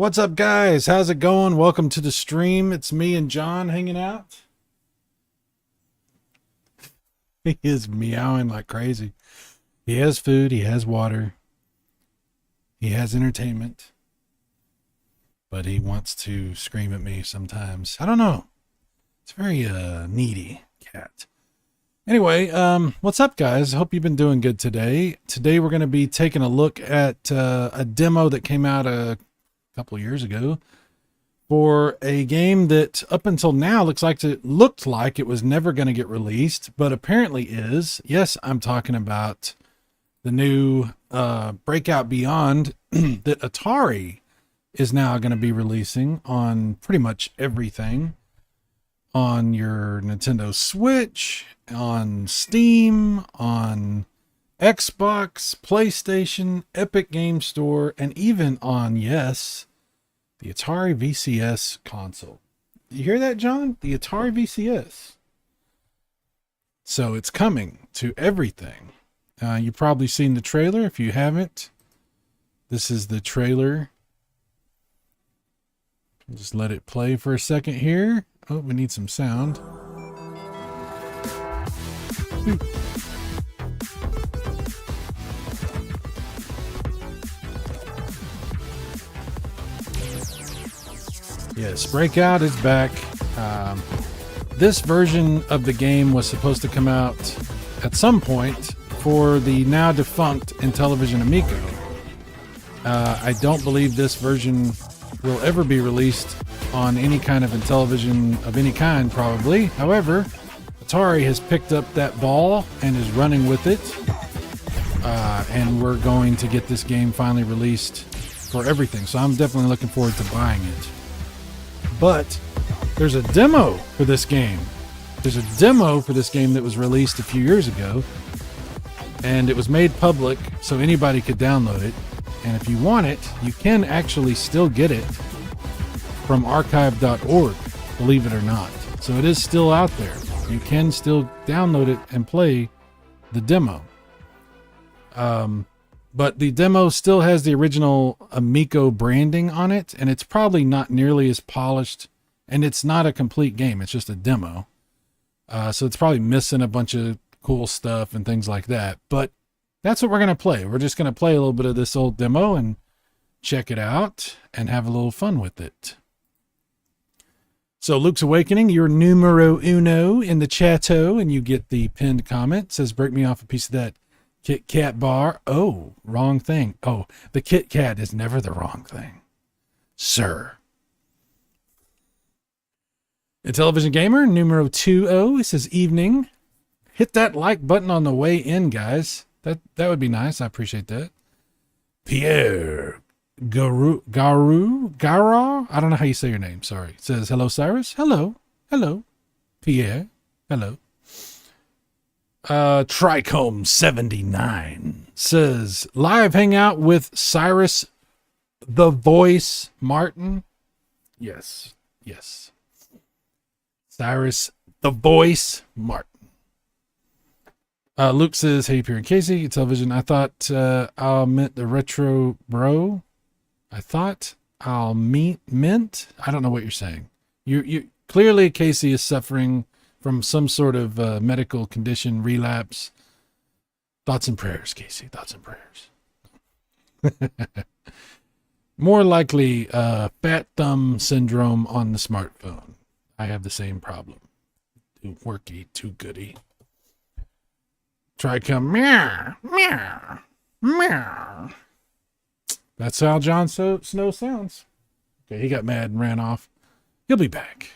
What's up, guys? How's it going? Welcome to the stream. It's me and John hanging out. He is meowing like crazy. He has food, he has water, he has entertainment, but he wants to scream at me sometimes. I don't know. It's a very needy cat. Anyway, what's up, guys? I hope you've been doing good today. Today we're going to be taking a look at a demo that came out a couple of years ago for a game that up until now looked like it was never going to get released, but apparently is. Yes, I'm talking about the new Breakout Beyond that Atari is now going to be releasing on pretty much everything. On your Nintendo Switch, on Steam, on Xbox, PlayStation, Epic Game Store, and even on, yes, the Atari VCS console. You hear that, John? The Atari VCS. So it's coming to everything. You've probably seen the trailer. If you haven't, this is the trailer. Just let it play for a second here. Oh, we need some sound. Yes, Breakout is back. This version of the game was supposed to come out at some point for the now defunct Intellivision Amico. I don't believe this version will ever be released on any kind of Intellivision of any kind, probably. However, Atari has picked up that ball and is running with it. And we're going to get this game finally released for everything. So I'm definitely looking forward to buying it. But there's a demo for this game. There's a demo for this game that was released a few years ago. And it was made public so anybody could download it. And if you want it, you can actually still get it from archive.org, believe it or not. So it is still out there. You can still download it and play the demo. But the demo still has the original Amico branding on it, and it's probably not nearly as polished, and it's not a complete game. It's just a demo. So it's probably missing a bunch of cool stuff and things like that. But that's what we're going to play. We're just going to play a little bit of this old demo and check it out and have a little fun with it. So Luke's Awakening, you're numero uno in the chatto, and you get the pinned comment. It says, break me off a piece of that Kit Kat bar. Oh, wrong thing. Oh, the Kit Kat is never the wrong thing, sir. Intellivision Gamer, numero 20, it says, evening. Hit that like button on the way in, guys. That would be nice. I appreciate that. Pierre Gara? I don't know how you say your name. Sorry. It says, hello, Cyrus. Hello. Hello. Pierre. Hello. Trichome 79 says, live hangout with Cyrus the Voice Martin. Yes. Yes. Cyrus the Voice Martin. Luke says, hey, Pierre and Casey, Television. I thought I'll meant the retro bro. I thought I'll meant. I don't know what you're saying. You clearly, Casey is suffering from some sort of medical condition, relapse. Thoughts and prayers, Casey. Thoughts and prayers. More likely, fat thumb syndrome on the smartphone. I have the same problem. Too worky, too goody. Try come meow, meow, meow. That's how Jon Snow sounds. Okay, he got mad and ran off. He'll be back.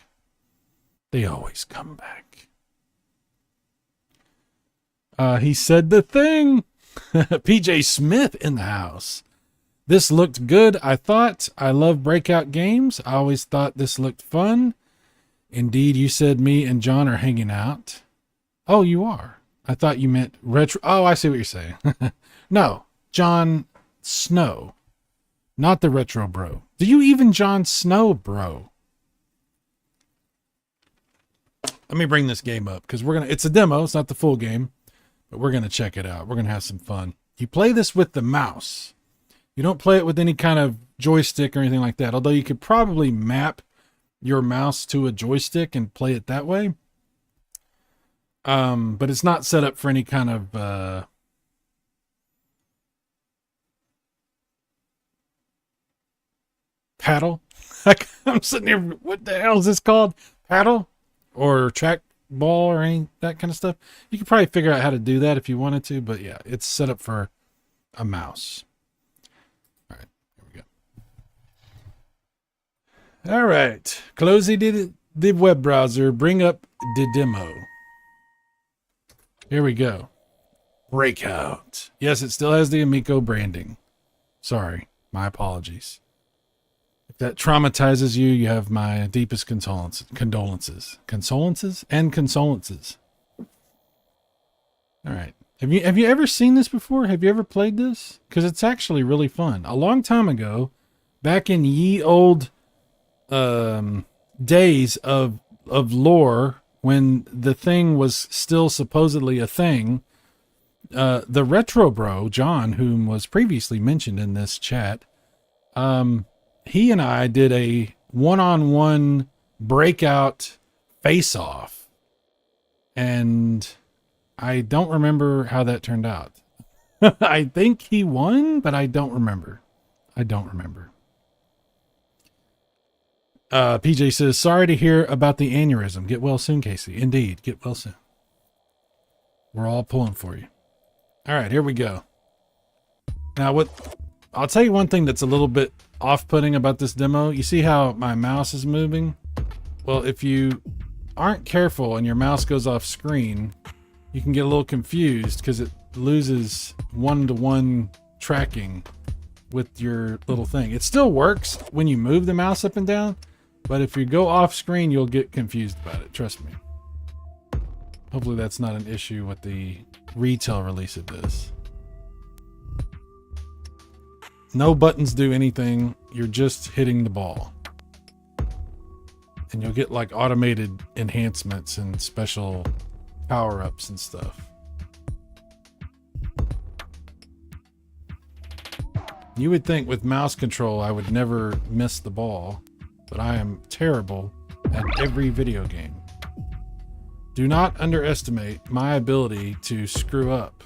They always come back. He said the thing. PJ Smith in the house. This looked good, I thought. I love Breakout games. I always thought this looked fun. Indeed, you said me and John are hanging out. Oh, you are. I thought you meant retro. Oh, I see what you're saying. No, Jon Snow, not the retro bro. Do you even Jon Snow, bro? Let me bring this game up because it's a demo. It's not the full game, but we're going to check it out. We're going to have some fun. You play this with the mouse. You don't play it with any kind of joystick or anything like that. Although you could probably map your mouse to a joystick and play it that way. But it's not set up for any kind of paddle. I'm sitting here, what the hell is this called? Paddle or track ball or any that kind of stuff. You could probably figure out how to do that if you wanted to, but yeah, it's set up for a mouse. All right, here we go. All right, close the web browser, bring up the demo. Here we go. Breakout. Yes, it still has the Amico branding. Sorry, my apologies. If that traumatizes you, you have my deepest condolences. Condolences? And consolences. All right. Have you ever seen this before? Have you ever played this? Because it's actually really fun. A long time ago, back in ye old days of lore, when the thing was still supposedly a thing, the Retro Bro, John, whom was previously mentioned in this chat, he and I did a one-on-one breakout face-off. And I don't remember how that turned out. I think he won, but I don't remember. PJ says, sorry to hear about the aneurysm. Get well soon, Casey. Indeed, get well soon. We're all pulling for you. All right, here we go. Now, I'll tell you one thing that's a little bit off-putting about this demo. You see how my mouse is moving? Well, if you aren't careful and your mouse goes off screen, you can get a little confused because it loses one-to-one tracking with your little thing. It still works when you move the mouse up and down, but if you go off screen, you'll get confused about it. Trust me. Hopefully that's not an issue with the retail release of this. No buttons do anything. You're just hitting the ball. And you'll get like automated enhancements and special power-ups and stuff. You would think with mouse control I would never miss the ball, but I am terrible at every video game. Do not underestimate my ability to screw up.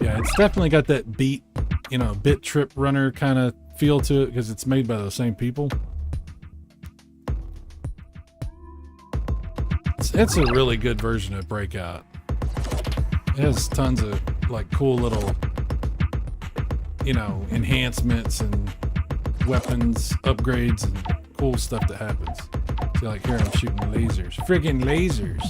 Yeah, it's definitely got that bit trip runner kind of feel to it because it's made by the same people. It's a really good version of Breakout. It has tons of like cool little, enhancements and weapons upgrades and cool stuff that happens. See, like here I'm shooting lasers. Friggin' lasers.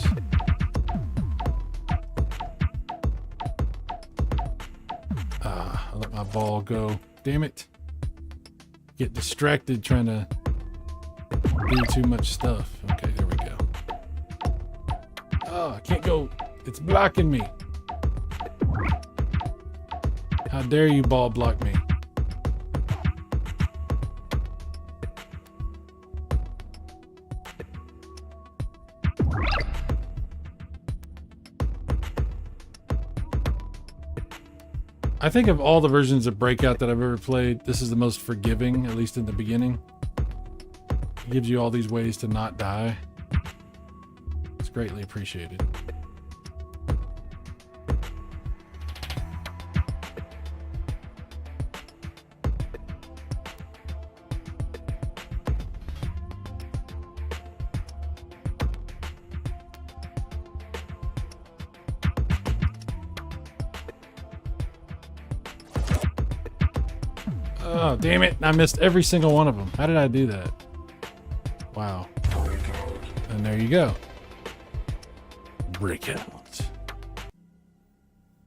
I let my ball go. Damn it. Get distracted trying to do too much stuff. Okay, there we go. Oh, I can't go. It's blocking me. How dare you ball block me? I think of all the versions of Breakout that I've ever played, this is the most forgiving, at least in the beginning. It gives you all these ways to not die. It's greatly appreciated. Oh, damn it. I missed every single one of them. How did I do that? Wow. And there you go. Breakout.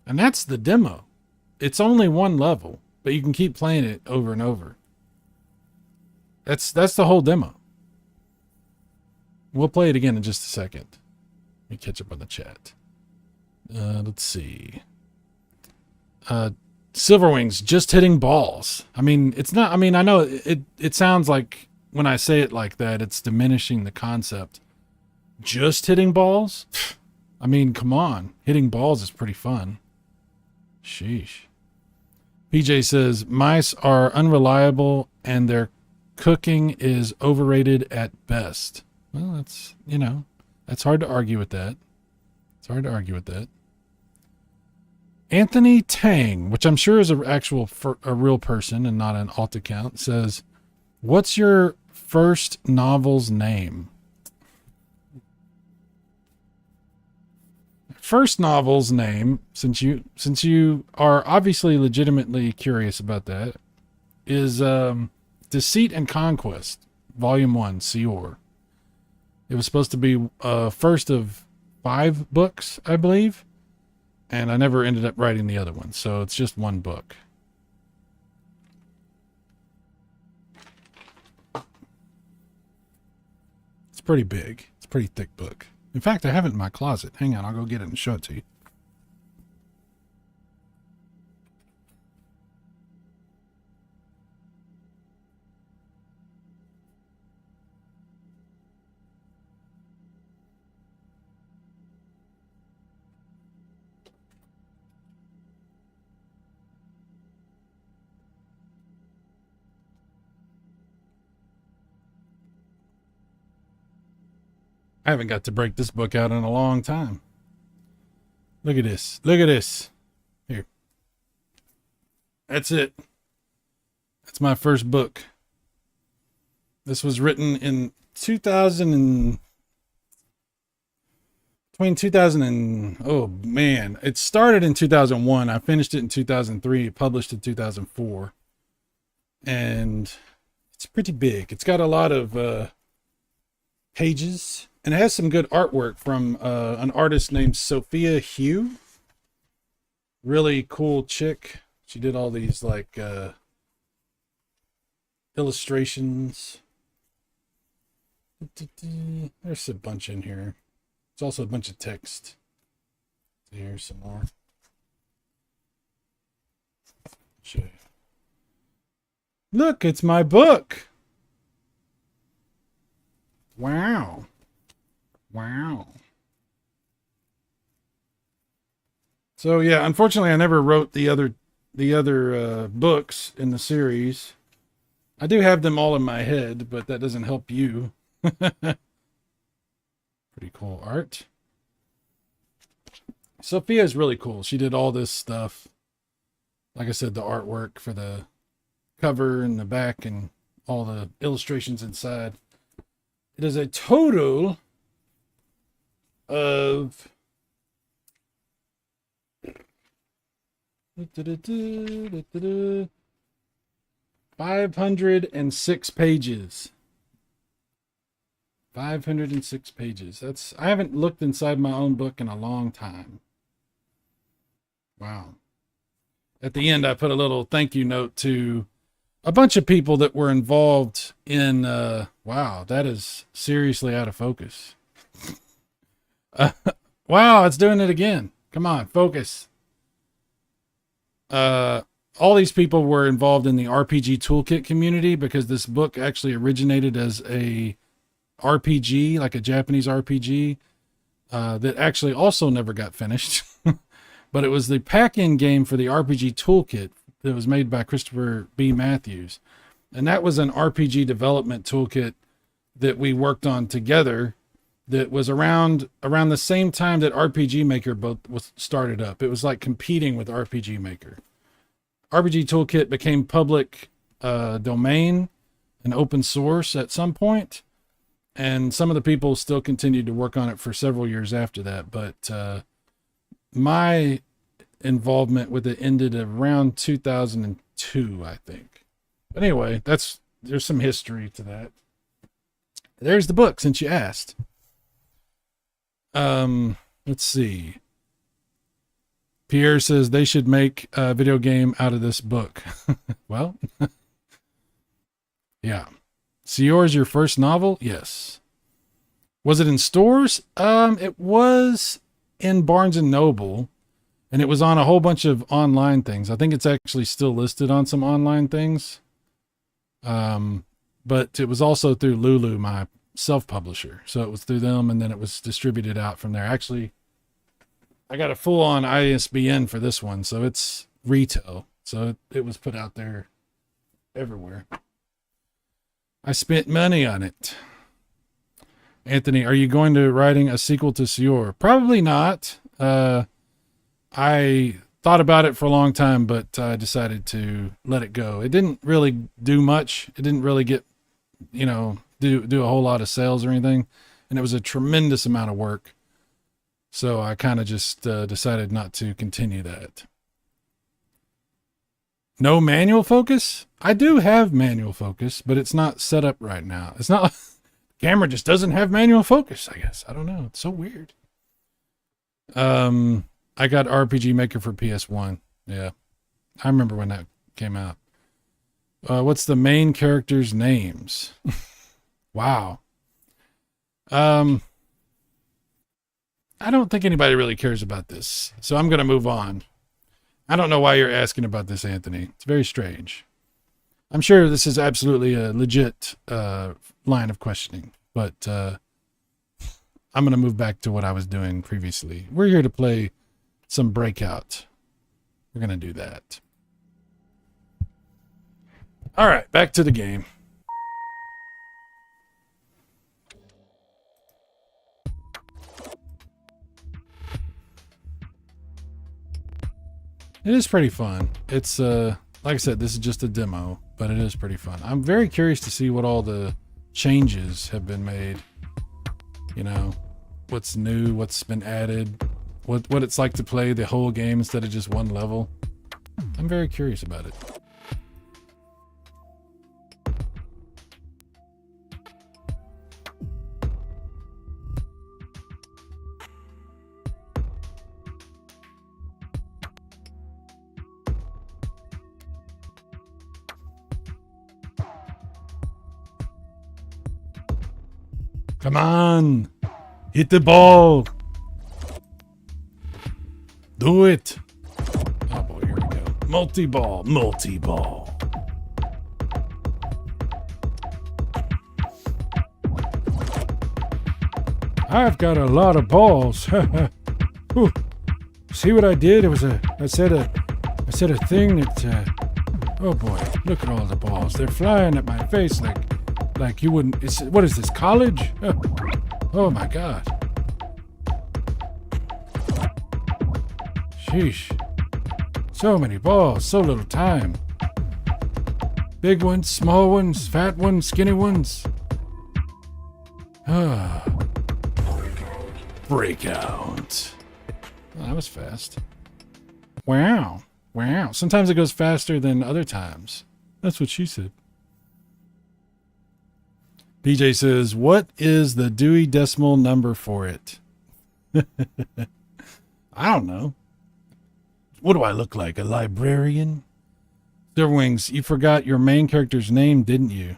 And that's the demo. It's only one level, but you can keep playing it over and over. That's the whole demo. We'll play it again in just a second. Let me catch up on the chat. Let's see. Silverwings just hitting balls. I mean, it's not, I mean, I know it sounds like when I say it like that, it's diminishing the concept. Just hitting balls? I mean, come on. Hitting balls is pretty fun. Sheesh. PJ says, mice are unreliable and their cooking is overrated at best. Well, that's, you know, that's hard to argue with that. It's hard to argue with that. Anthony Tang, which I'm sure is a real person and not an alt account, says, what's your first novel's name? First novel's name, since you are obviously legitimately curious about that, is Deceit and Conquest, Volume 1, Sior. It was supposed to be first of 5 books, I believe. And I never ended up writing the other one, so it's just one book. It's pretty big. It's a pretty thick book. In fact, I have it in my closet. Hang on, I'll go get it and show it to you. I haven't got to break this book out in a long time. Look at this. Look at this. Here. That's it. That's my first book. This was written in 2000 and... Between 2000 and... Oh, man. It started in 2001. I finished it in 2003. Published in 2004. And it's pretty big. It's got a lot of pages. And it has some good artwork from an artist named Sophia Hugh. Really cool chick. She did all these like illustrations. There's a bunch in here. There's also a bunch of text. Here's some more. Show you. Look, it's my book. Wow. Wow. So yeah, unfortunately I never wrote the other books in the series. I do have them all in my head, but that doesn't help you. Pretty cool art. Sophia is really cool. She did all this stuff. Like I said, the artwork for the cover and the back and all the illustrations inside. It is a total of 506 pages. 506 pages. I haven't looked inside my own book in a long time. Wow. At the end, I put a little thank you note to a bunch of people that were involved in, wow, that is seriously out of focus. Wow, it's doing it again. Come on, focus. All these people were involved in the RPG Toolkit community because this book actually originated as a RPG, like a Japanese RPG, that actually also never got finished. But it was the pack-in game for the RPG Toolkit that was made by Christopher B. Matthews. And that was an RPG development toolkit that we worked on together that was around the same time that RPG Maker was started up. It was like competing with RPG Maker. RPG Toolkit became public domain and open source at some point, and some of the people still continued to work on it for several years after that. But my involvement with it ended around 2002, I think. But anyway, there's some history to that. There's the book, since you asked. Let's see. Pierre says they should make a video game out of this book. Well, yeah. Sior is your first novel? Yes. Was it in stores? It was in Barnes and Noble. And it was on a whole bunch of online things. I think it's actually still listed on some online things. But it was also through Lulu, my self-publisher. So it was through them, and then it was distributed out from there. Actually, I got a full-on ISBN for this one, so it's retail. So it was put out there everywhere. I spent money on it. Anthony, are you going to writing a sequel to Cyrus? Probably not. I thought about it for a long time, but I decided to let it go. It didn't really do much. It didn't really get, do a whole lot of sales or anything. And it was a tremendous amount of work. So I kind of just decided not to continue that. No manual focus? I do have manual focus, but it's not set up right now. It's not, the camera just doesn't have manual focus, I guess. I don't know. It's so weird. I got RPG Maker for PS1. Yeah. I remember when that came out. What's the main characters' names? Wow. I don't think anybody really cares about this, so I'm going to move on. I don't know why you're asking about this, Anthony. It's very strange. I'm sure this is absolutely a legit line of questioning, but I'm going to move back to what I was doing previously. We're here to play some Breakout. We're going to do that. All right, back to the game. It is pretty fun. It's, like I said, this is just a demo, but it is pretty fun. I'm very curious to see what all the changes have been made. What's new, what's been added, what it's like to play the whole game instead of just one level. I'm very curious about it. Come on, hit the ball. Do it. Oh boy, here we go. Multi-ball, multi-ball. I've got a lot of balls. See what I did? I said a thing that, oh boy, look at all the balls. They're flying at my face like you wouldn't. What is this, college? Oh my God. Sheesh. So many balls, so little time. Big ones, small ones, fat ones, skinny ones. Breakout. Oh, that was fast. Wow. Wow. Sometimes it goes faster than other times. That's what she said. BJ says, what is the Dewey Decimal number for it? I don't know. What do I look like? A librarian? Silverwings, you forgot your main character's name, didn't you?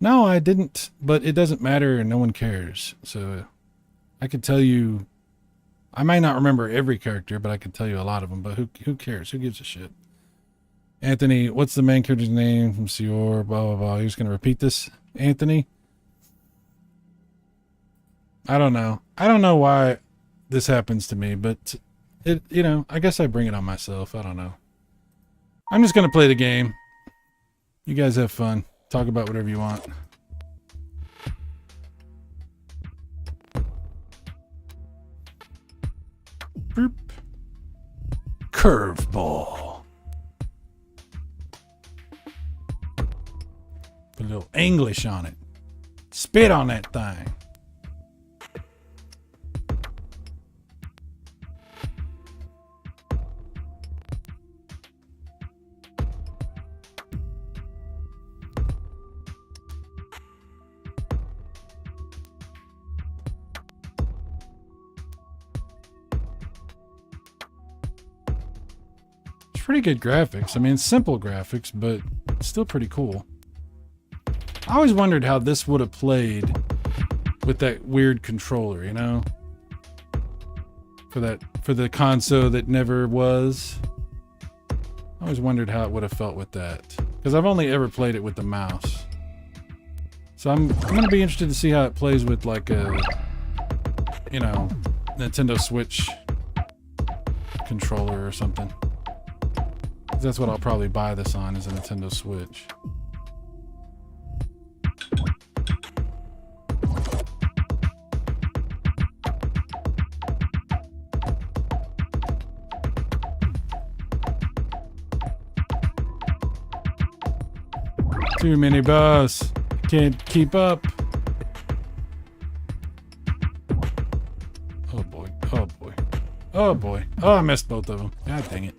No, I didn't, but it doesn't matter and no one cares. So I could tell you, I might not remember every character, but I could tell you a lot of them, but who cares? Who gives a shit? Anthony, what's the main character's name from Cyrus? Blah, blah, blah. You're just going to repeat this, Anthony? I don't know. I don't know why this happens to me, but it, I guess I bring it on myself. I don't know. I'm just going to play the game. You guys have fun. Talk about whatever you want. Boop. Curveball. Put a little English on it. Spit on that thing. Pretty good graphics. I mean, simple graphics, but still pretty cool. I always wondered how this would have played with that weird controller, for the console that never was. I always wondered how it would have felt with that, because I've only ever played it with the mouse. So I'm gonna be interested to see how it plays with like a, you know, Nintendo Switch controller or something. That's what I'll probably buy this on, is a Nintendo Switch. Too many boss. Can't keep up. Oh boy. Oh boy. Oh boy. Oh, I missed both of them. God dang it.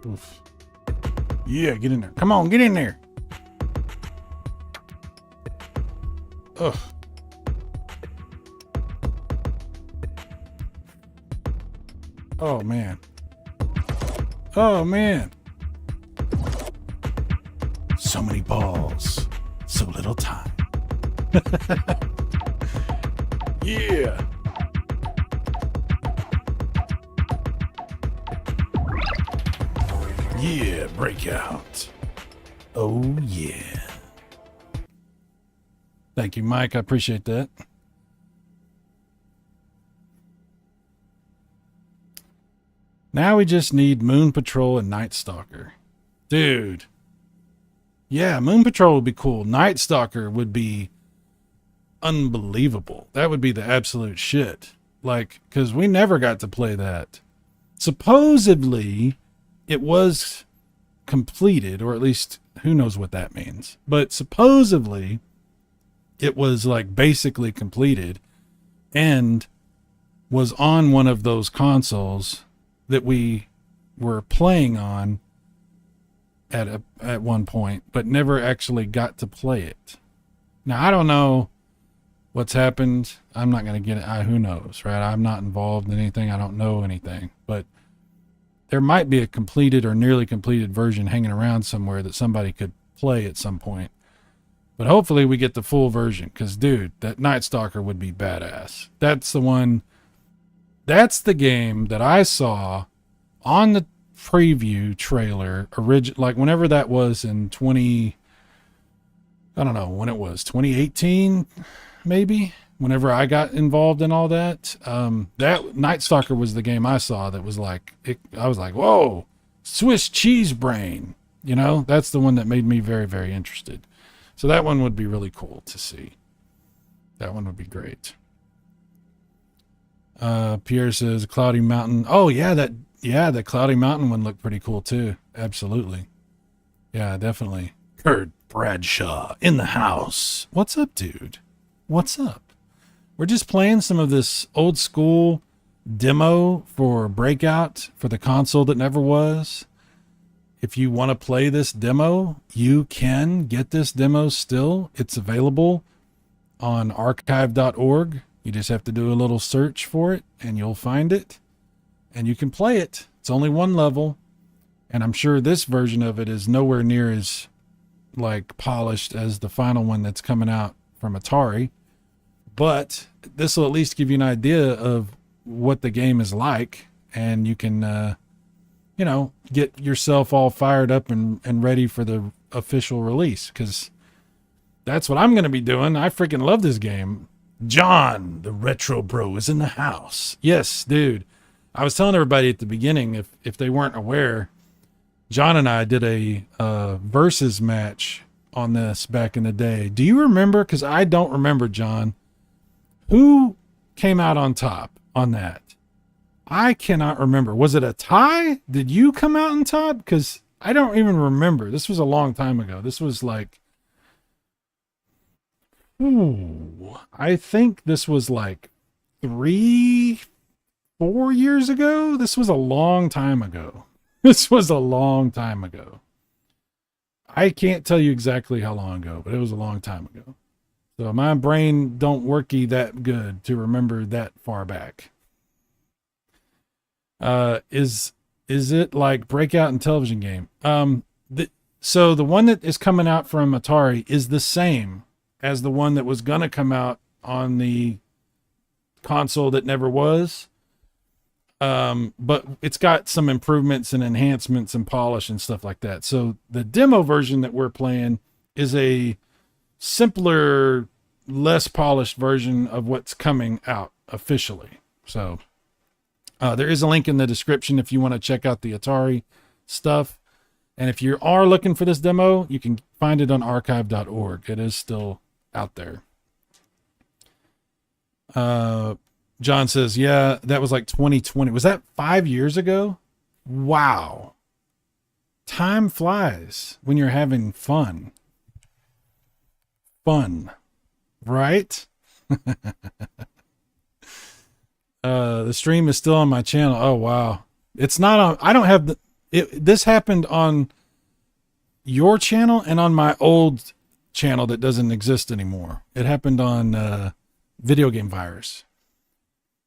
Oof. Yeah, get in there. Come on, get in there. Ugh. Oh, man. Oh, man. So many balls. So little time. Yeah. Yeah, breakout. Oh, yeah. Thank you, Mike. I appreciate that. Now we just need Moon Patrol and Night Stalker. Dude. Yeah, Moon Patrol would be cool. Night Stalker would be unbelievable. That would be the absolute shit. Like, because we never got to play that. Supposedly, it was completed, or at least who knows what that means. But supposedly, it was like basically completed and was on one of those consoles that we were playing on at one point, but never actually got to play it. Now, I don't know what's happened. I'm not going to get it. Who knows, right? I'm not involved in anything. I don't know anything, but there might be a completed or nearly completed version hanging around somewhere that somebody could play at some point. But hopefully we get the full version, because, dude, that Night Stalker would be badass. That's the one. That's the game that I saw on the preview trailer, like whenever that was in I don't know when it was, 2018, maybe, whenever I got involved in all that. That Night Stalker was the game I saw that was like, I was like, whoa, Swiss cheese brain. You know, that's the one that made me very, very interested. So that one would be really cool to see. That one would be great. Pierre says Cloudy Mountain. Oh yeah, the Cloudy Mountain one looked pretty cool too. Absolutely. Yeah, definitely. Kurt Bradshaw in the house. What's up, dude? What's up? We're just playing some of this old school demo for Breakout for the console that never was. If you want to play this demo, you can get this demo still. It's available on archive.org. You just have to do a little search for it and you'll find it. And you can play it. It's only one level. And I'm sure this version of it is nowhere near as like polished as the final one that's coming out from Atari. But this will at least give you an idea of what the game is like. And you can, you know, get yourself all fired up and ready for the official release, because that's what I'm going to be doing. I freaking love this game. John, the retro bro, is in the house. Yes, dude. I was telling everybody at the beginning, if they weren't aware, John and I did a versus match on this back in the day. Do you remember? Because I don't remember, John. Who came out on top on that? I cannot remember. Was it a tie? Did you come out on top? Because I don't even remember. This was a long time ago. This was like, I think this was like 3-4 years ago. This was a long time ago. This was a long time ago. I can't tell you exactly how long ago, but it was a long time ago. So my brain don't worky that good to remember that far back. Is it like Breakout and television game? So the one that is coming out from Atari is the same as the one that was gonna come out on the console that never was. But it's got some improvements and enhancements and polish and stuff like that. So the demo version that we're playing is a simpler, less polished version of what's coming out officially. So there is a link in the description if you want to check out the Atari stuff. And if you are looking for this demo, you can find it on archive.org. It is still out there. John says, yeah, that was like 2020. Was that 5 years ago? Wow. Time flies when you're having fun. Fun, right? The stream is still on my channel. Oh, wow. It's not on, I don't have this happened on your channel and on my old channel that doesn't exist anymore. It happened on, Video Game Virus.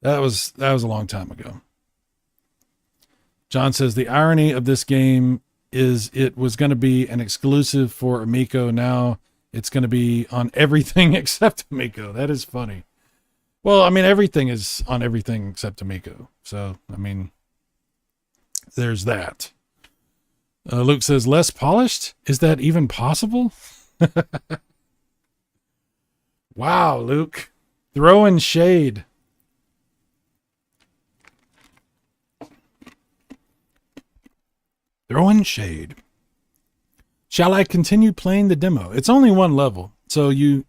That was a long time ago. John says the irony of this game is it was going to be an exclusive for Amico. Now it's going to be on everything except Amico. That is funny. Well, I mean, everything is on everything except Amico. So, I mean, there's that. Luke says less polished. Is that even possible? Wow, Luke. Throwing shade. Throwing shade. Shall I continue playing the demo? It's only one level, so you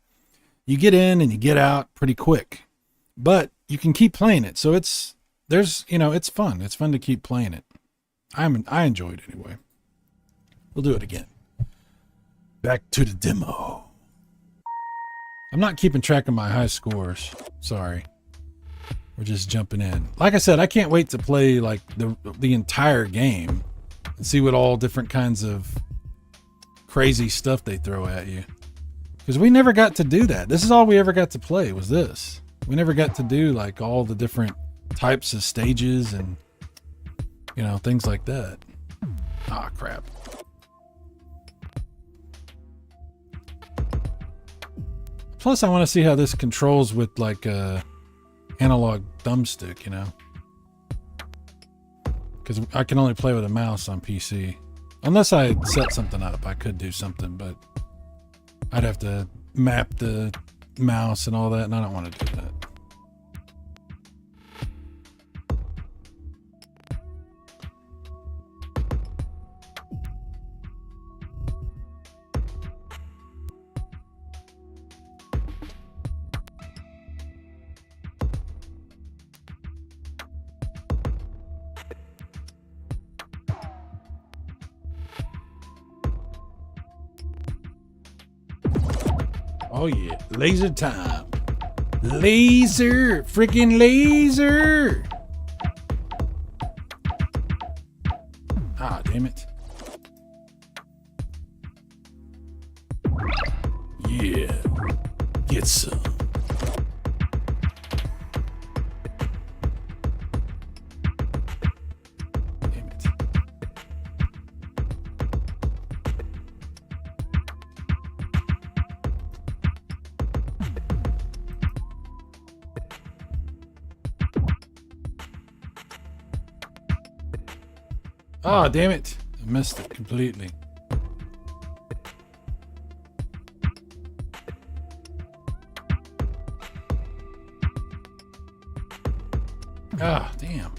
get in and you get out pretty quick, but you can keep playing it. So it's fun. It's fun to keep playing it. I enjoyed it anyway. We'll do it again. Back to the demo. I'm not keeping track of my high scores. Sorry. We're just jumping in. Like I said, I can't wait to play like the entire game and see what all different kinds of crazy stuff they throw at you. Because we never got to do that. This is all we ever got to play was this. We never got to do like all the different types of stages and, things like that. Ah, crap. Plus, I want to see how this controls with like a analog thumbstick, because I can only play with a mouse on PC. Unless I set something up, I could do something, but I'd have to map the mouse and all that, and I don't want to do that. Oh yeah, laser time. Laser, freaking laser. Ah, damn it. Yeah, get some. Damn it. Oh, damn it. I missed it completely. Ah, damn.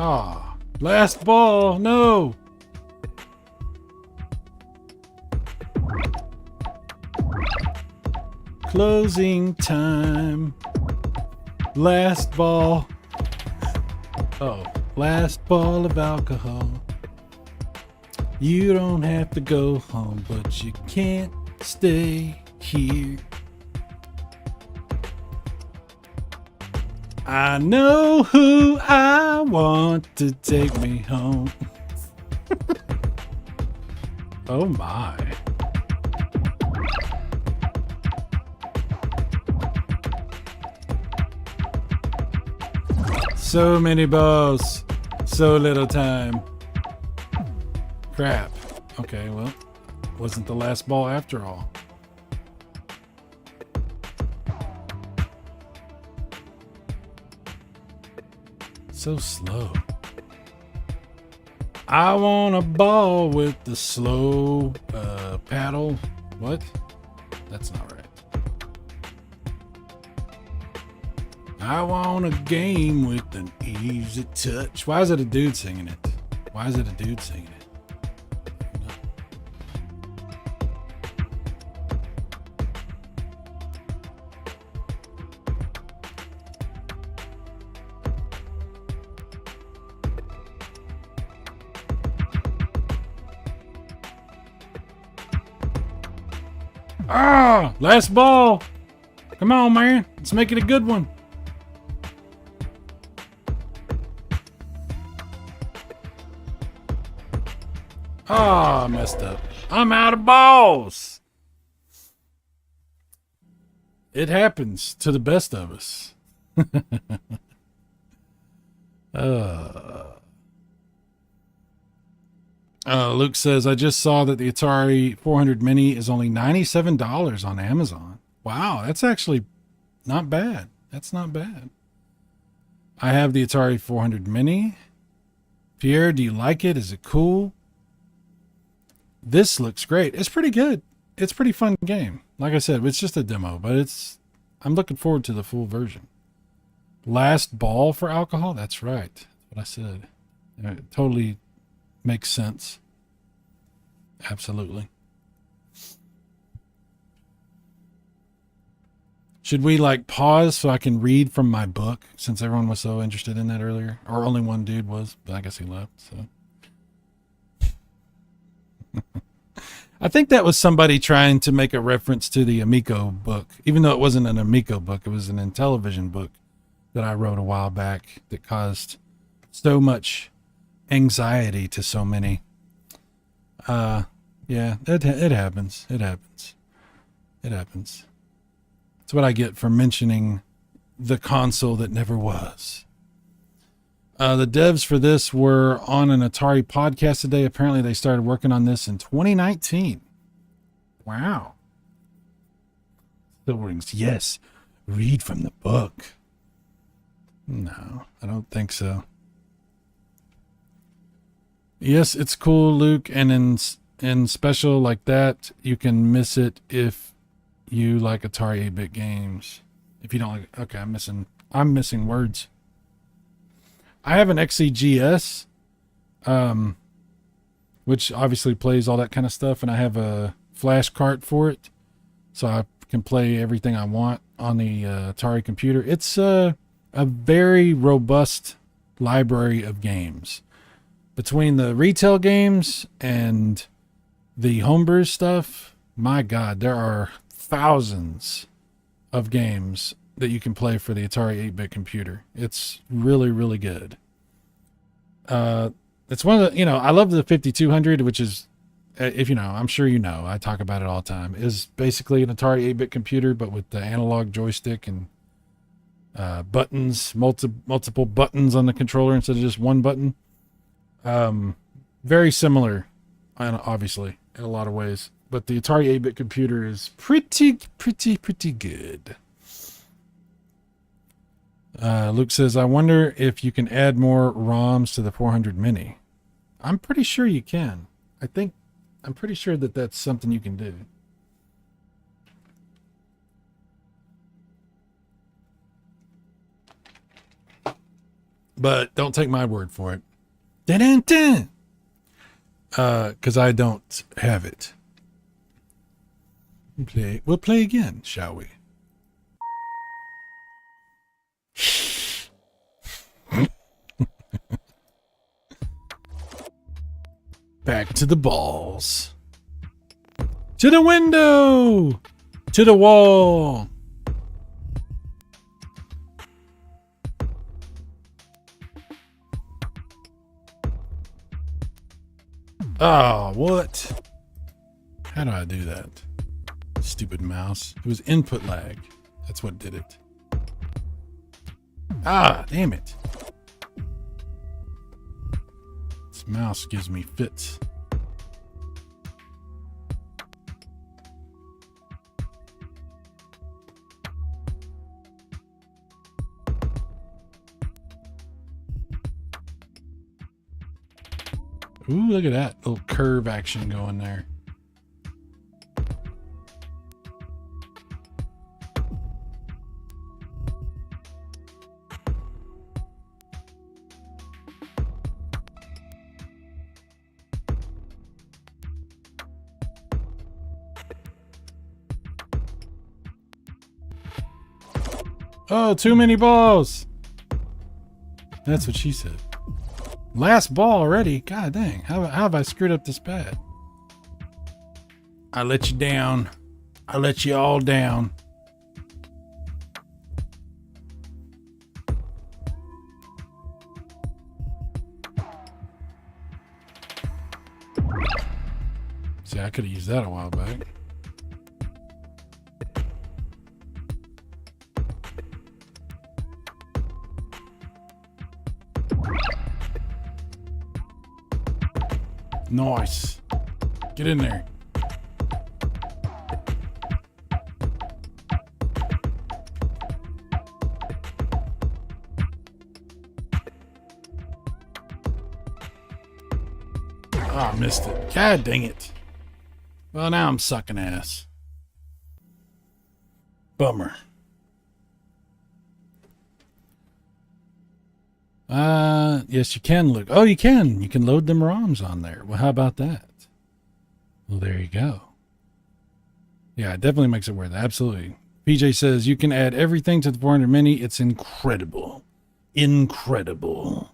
Ah, last ball. No. Closing time. Last ball. Oh, last ball of alcohol. You don't have to go home, but you can't stay here. I know who I want to take me home. Oh my. So many balls, so little time. Crap. Okay, well, wasn't the last ball after all. So slow. I want a ball with the slow paddle. What? That's not right. I want a game with an easy touch. Why is it a dude singing it? Why is it a dude singing it? Ah, last ball. Come on, man. Let's make it a good one. Ah, I messed up. I'm out of balls. It happens to the best of us. Luke says, I just saw that the Atari 400 Mini is only $97 on Amazon. Wow, that's actually not bad. That's not bad. I have the Atari 400 Mini. Pierre, do you like it? Is it cool? This looks great. It's pretty good. It's a pretty fun game. Like I said, it's just a demo, but I'm looking forward to the full version. Last ball for alcohol? That's right. That's what I said. It totally makes sense. Absolutely. Should we like pause so I can read from my book since everyone was so interested in that earlier? Or only one dude was, but I guess he left, so. I think that was somebody trying to make a reference to the Amico book, even though it wasn't an Amico book. It was an Intellivision book that I wrote a while back that caused so much anxiety to so many. Yeah, it happens. It happens. It happens. That's what I get for mentioning the console that never was. The devs for this were on an Atari podcast today. Apparently they started working on this in 2019. Wow. Still rings. Yes. Read from the book. No, I don't think so. Yes, it's cool, Luke. And in special like that, you can miss it if you like Atari 8-bit games. If you don't like, okay, I'm missing words. I have an XEGS, which obviously plays all that kind of stuff, and I have a flash cart for it, so I can play everything I want on the Atari computer. It's a very robust library of games. Between the retail games and the homebrew stuff, my God, there are thousands of games that you can play for the Atari 8-bit computer. It's really, really good. It's one of the, I love the 5200, which is, if you know, I'm sure you know, I talk about it all the time, is basically an Atari 8-bit computer, but with the analog joystick and buttons, multiple buttons on the controller instead of just one button. Very similar, obviously, in a lot of ways. But the Atari 8-bit computer is pretty good. Luke says, I wonder if you can add more ROMs to the 400 Mini. I'm pretty sure you can. I'm pretty sure that that's something you can do. But don't take my word for it. Dun-dun-dun! 'Cause I don't have it. We'll play again, shall we? Back to the balls. To the window. To the wall. Oh, what? How do I do that? Stupid mouse. It was input lag. That's what did it. Ah, damn it. This mouse gives me fits. Ooh, look at that little curve action going there. Oh, too many balls. That's what she said. Last ball already? God dang. How have I screwed up this bad? I let you down. I let you all down. See, I could have used that a while back. Nice. Get in there. Oh, I missed it. God dang it. Well, now I'm sucking ass. Bummer. Yes, you can look. Oh, you can. You can load them ROMs on there. Well, how about that? Well, there you go. Yeah, it definitely makes it worth it. Absolutely. PJ says you can add everything to the 400 Mini. It's incredible. Incredible.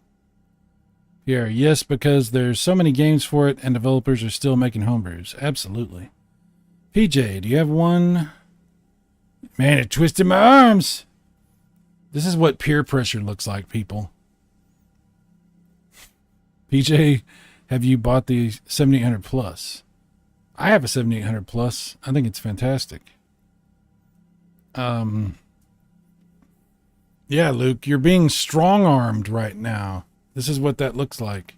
Yeah, yes, because there's so many games for it and developers are still making homebrews. Absolutely. PJ, do you have one? Man, it twisted my arms. This is what peer pressure looks like, people. PJ, have you bought the 7800 Plus? I have a 7800 Plus. I think it's fantastic. Yeah, Luke, you're being strong-armed right now. This is what that looks like.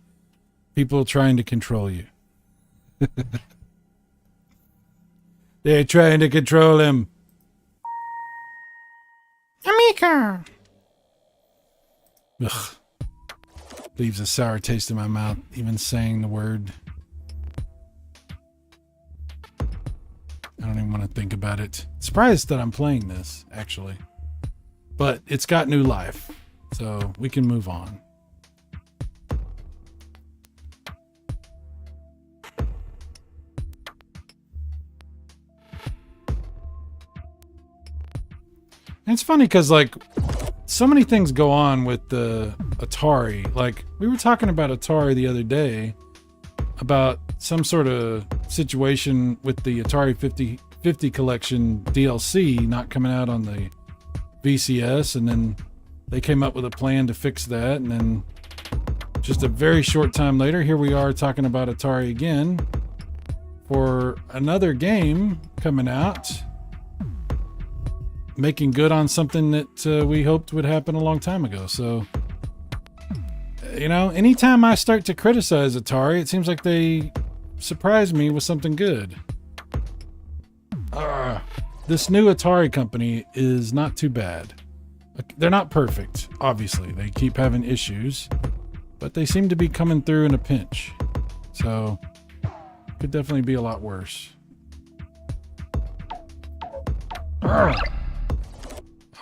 People trying to control you. They're trying to control him. Amica! Ugh. Leaves a sour taste in my mouth, even saying the word. I don't even want to think about it. Surprised that I'm playing this, actually. But it's got new life, so we can move on. And it's funny because, like, so many things go on with the Atari. Like, we were talking about Atari the other day, about some sort of situation with the Atari 50 collection DLC not coming out on the VCS, and then they came up with a plan to fix that, and then just a very short time later, here we are talking about Atari again for another game coming out, making good on something that we hoped would happen a long time ago. So, you know, anytime I start to criticize Atari, it seems like they surprise me with something good. This new Atari company is not too bad. They're not perfect, obviously. They keep having issues, but they seem to be coming through in a pinch. So, could definitely be a lot worse. I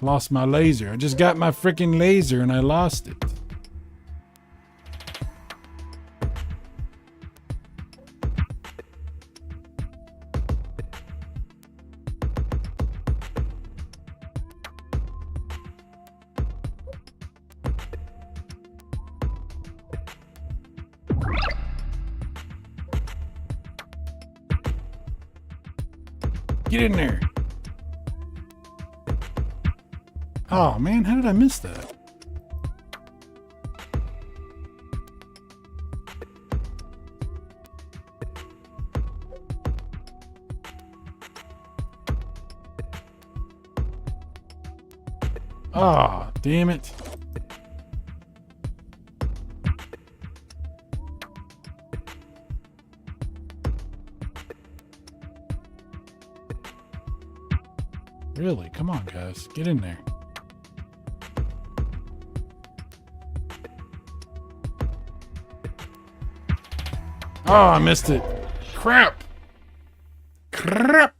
lost my laser. I just got my freaking laser and I lost it. Get in there. Oh man, how did I miss that? Oh, damn it. Really? Come on, guys. Get in there. Oh, I missed it. Crap. Crap.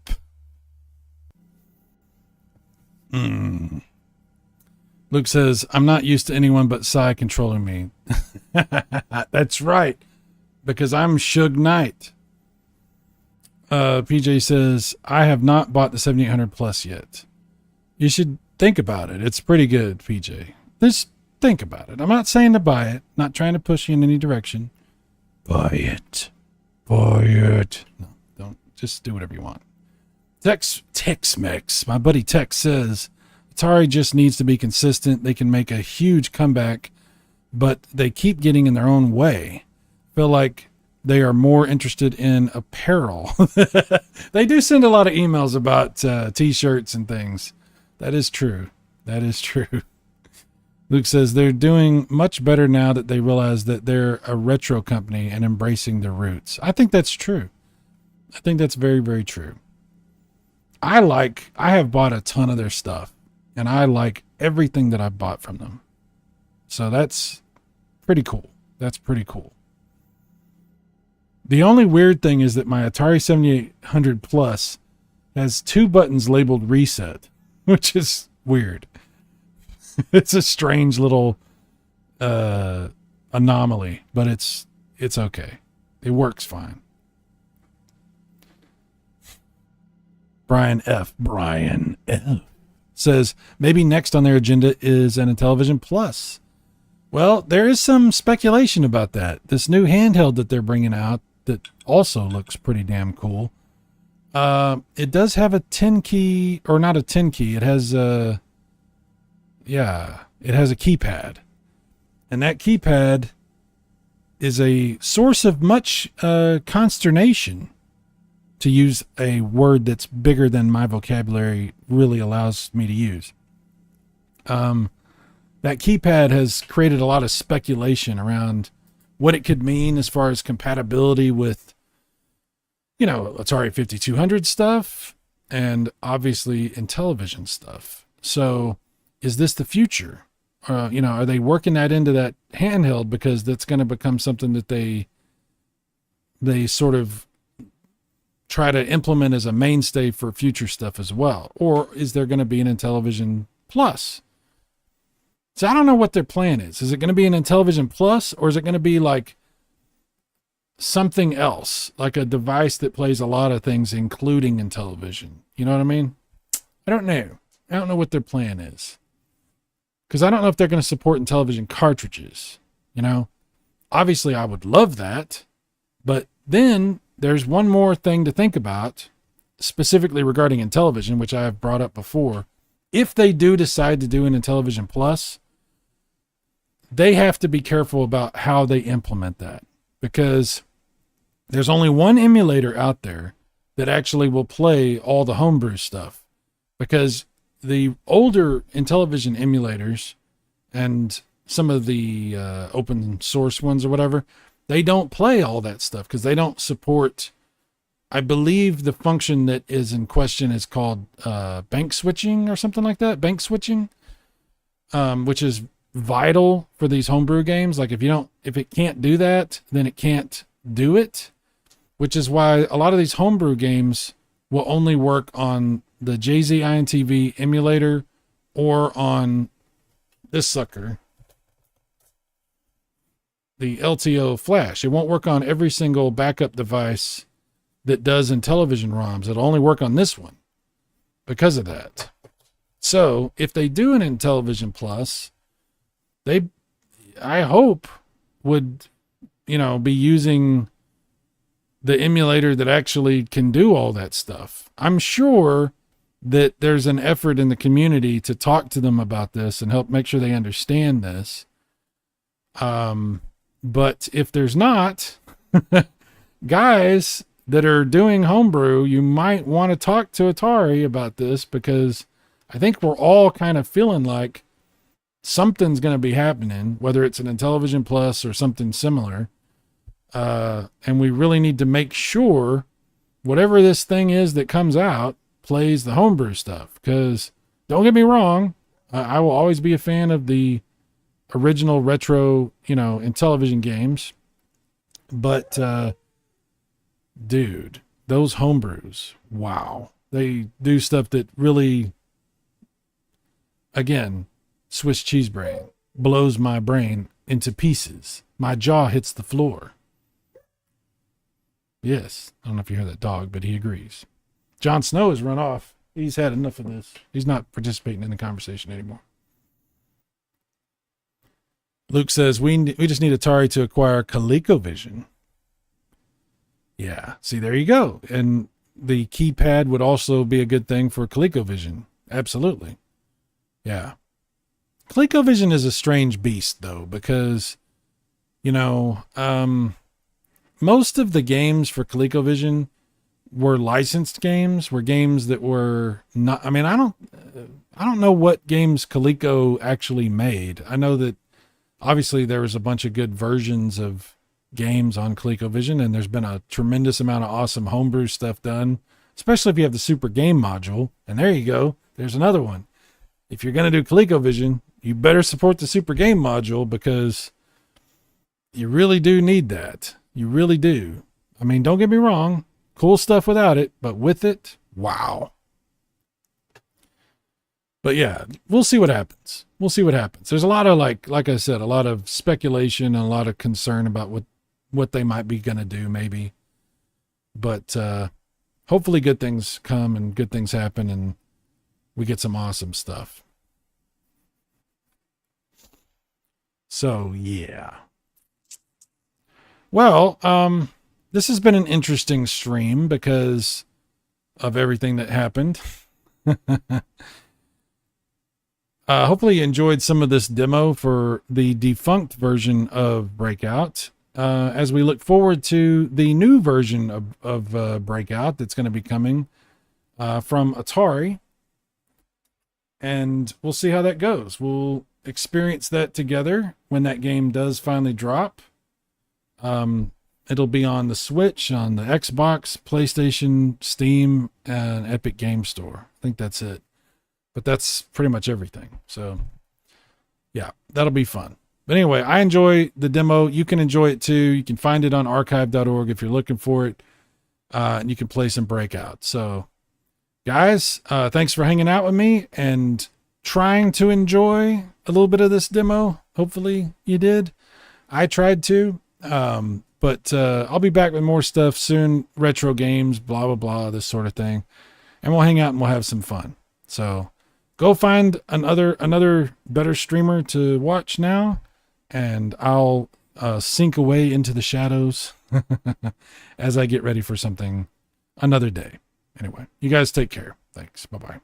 Luke says, I'm not used to anyone but Cy controlling me. That's right. Because I'm Suge Knight. PJ says, I have not bought the 7800 Plus yet. You should think about it. It's pretty good, PJ. Just think about it. I'm not saying to buy it. Not trying to push you in any direction. Buy it. Buy it. No, don't. Just do whatever you want. Tex-Mex. My buddy Tex says, Atari just needs to be consistent. They can make a huge comeback, but they keep getting in their own way. Feel like they are more interested in apparel. They do send a lot of emails about t-shirts and things. That is true. That is true. Luke says they're doing much better now that they realize that they're a retro company and embracing their roots. I think that's true. I think that's very, very true. I have bought a ton of their stuff, and I like everything that I've bought from them. So that's pretty cool. That's pretty cool. The only weird thing is that my Atari 7800 Plus has 2 buttons labeled reset, which is weird. It's a strange little anomaly, but it's okay. It works fine. Brian F. says maybe next on their agenda is an Intellivision Plus. Well, there is some speculation about that. This new handheld that they're bringing out that also looks pretty damn cool. It does have a 10 key, or not a 10 key. It has it has a keypad, and that keypad is a source of much consternation, to use a word that's bigger than my vocabulary really allows me to use. That keypad has created a lot of speculation around what it could mean as far as compatibility with, Atari 5200 stuff and obviously Intellivision stuff. So is this the future? Are they working that into that handheld because that's going to become something that they sort of try to implement as a mainstay for future stuff as well? Or is there going to be an Intellivision Plus? So I don't know what their plan is. Is it going to be an Intellivision Plus, or is it going to be like something else, like a device that plays a lot of things, including Intellivision? You know what I mean? I don't know. I don't know what their plan is, because I don't know if they're going to support Intellivision cartridges. Obviously I would love that, but then there's one more thing to think about, specifically regarding Intellivision, which I have brought up before. If they do decide to do an Intellivision Plus, they have to be careful about how they implement that, because there's only one emulator out there that actually will play all the homebrew stuff, because the older Intellivision emulators and some of the open source ones or whatever, they don't play all that stuff because they don't support, I believe the function that is in question is called bank switching or something like that. Bank switching, which is vital for these homebrew games. Like if it can't do that, then it can't do it, which is why a lot of these homebrew games will only work on the JZ INTV emulator or on this sucker, the LTO flash. It won't work on every single backup device that does Intellivision ROMs. It'll only work on this one because of that. So if they do an Intellivision Plus, I hope would, be using the emulator that actually can do all that stuff. I'm sure that there's an effort in the community to talk to them about this and help make sure they understand this. But if there's not, guys that are doing homebrew, you might want to talk to Atari about this, because I think we're all kind of feeling like something's going to be happening, whether it's an Intellivision Plus or something similar. And we really need to make sure whatever this thing is that comes out plays the homebrew stuff, because don't get me wrong, I will always be a fan of the original retro, Intellivision games, but dude, those homebrews, wow, they do stuff that really, again, Swiss cheese brain, blows my brain into pieces. My jaw hits the floor. Yes, I don't know if you hear that dog, but he agrees. Jon Snow has run off. He's had enough of this. He's not participating in the conversation anymore. Luke says, we just need Atari to acquire ColecoVision. Yeah, see, there you go. And the keypad would also be a good thing for ColecoVision. Absolutely. Yeah. ColecoVision is a strange beast, though, because, most of the games for ColecoVision were licensed games, were games that were not, I don't know what games Coleco actually made. I know that obviously there was a bunch of good versions of games on ColecoVision, and there's been a tremendous amount of awesome homebrew stuff done, especially if you have the Super Game module. And there you go. There's another one. If you're going to do ColecoVision, you better support the Super Game module, because you really do need that. You really do. Don't get me wrong. Cool stuff without it, but with it, wow. But yeah, we'll see what happens. We'll see what happens. There's a lot of, like I said, a lot of speculation and a lot of concern about what they might be going to do, maybe. But hopefully good things come and good things happen and we get some awesome stuff. So, yeah. Well, this has been an interesting stream because of everything that happened. Hopefully you enjoyed some of this demo for the defunct version of Breakout. As we look forward to the new version of Breakout that's going to be coming from Atari. And we'll see how that goes. We'll experience that together when that game does finally drop. It'll be on the Switch, on the Xbox, PlayStation, Steam, and Epic Game Store. I think that's it. But that's pretty much everything. So, yeah, that'll be fun. But anyway, I enjoy the demo. You can enjoy it too. You can find it on archive.org if you're looking for it. And you can play some Breakout. So, guys, thanks for hanging out with me and trying to enjoy a little bit of this demo. Hopefully you did. I tried to. But I'll be back with more stuff soon. Retro games, blah, blah, blah, this sort of thing. And we'll hang out and we'll have some fun. So go find another better streamer to watch now. And I'll sink away into the shadows as I get ready for something another day. Anyway, you guys take care. Thanks. Bye-bye.